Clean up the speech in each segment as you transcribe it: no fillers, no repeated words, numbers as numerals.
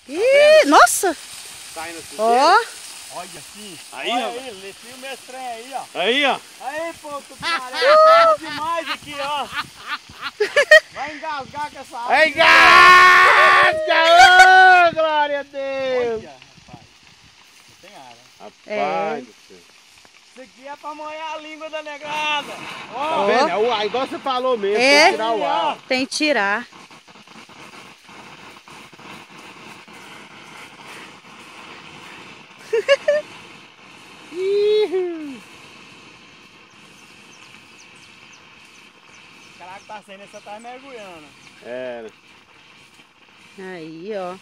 Ih, nossa! Tá indo Ó! Olha aqui. Aí, olha ó. aí, filma esse trem aí, ó. Aí, ó. Aí, pô, tubarão, é demais aqui, ó. Vai engasgar com essa água. Aí, gasga! Ô, glória a Deus! Olha, rapaz. Tem água. Rapaz do céu. Isso aqui é pra molhar a língua da negada. Tá Ó, vendo? É o ar, igual você falou mesmo, É. tem que tirar o ar. Tem que tirar. caraca, tá saindo, você tá mergulhando. Era. Aí, ó.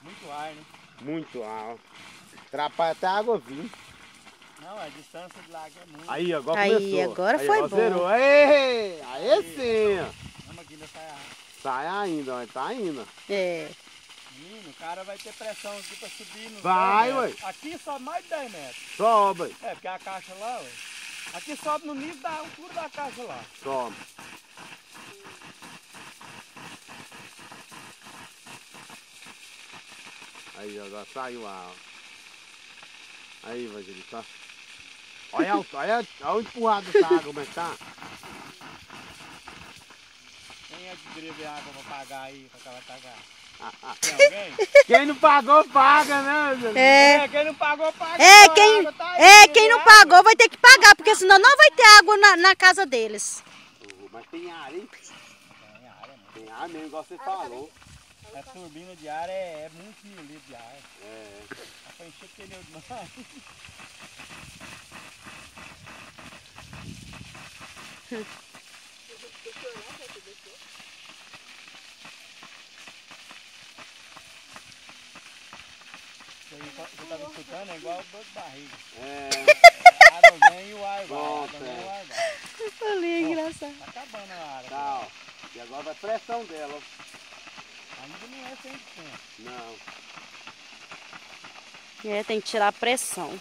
Muito ar, né? Muito ar. Atrapalha até a água vir. Não, a distância de lá aqui é muito. Aí, agora Aí, começou. agora foi ó, bom. Zerou. Aí sim, ó. Vamos aqui ainda sai água. Sai ainda, ó. Tá indo. É. Menino, o cara vai ter pressão aqui pra subir nos Vai, 10 metros. ué. Aqui sobe mais de 10 metros. Sobe, É, porque a caixa lá, ué. Aqui sobe no nível da altura da caixa lá. sobe. Aí, agora saiu a água. Aí, Evangelista. Tá? Olha o empurrado dessa água, como é que tá? Quem é que drible água pra pagar aí, pra ela pagar? Tem alguém? Quem não pagou, paga, né, Evangelista? É. Quem não pagou, paga. É, A quem, água tá aí, quem não água. pagou vai ter que pagar, porque senão não vai ter água na casa deles. Mas tem ar, hein? Tem área, mano. Tem ar mesmo, igual você falou. Essa turbina de ar é muitos mil litros de ar. É. Dá pra encher o pneu demais. Isso aí, você tá me escutando? É igual dor de barriga. É. A água vem e o ar vai. A água Nossa, vem e o ar vai. Eu falei, engraçado. Tá acabando a área. Tá, ó. E agora vai pressão dela. Ainda não é 100%. Não. É, tem que tirar a pressão.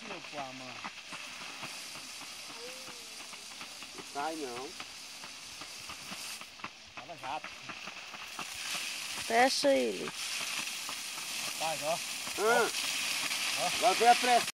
Tira com a mão. Não sai não. Fala jato. Fecha ele. Rapaz, ó. Agora vem a pressão.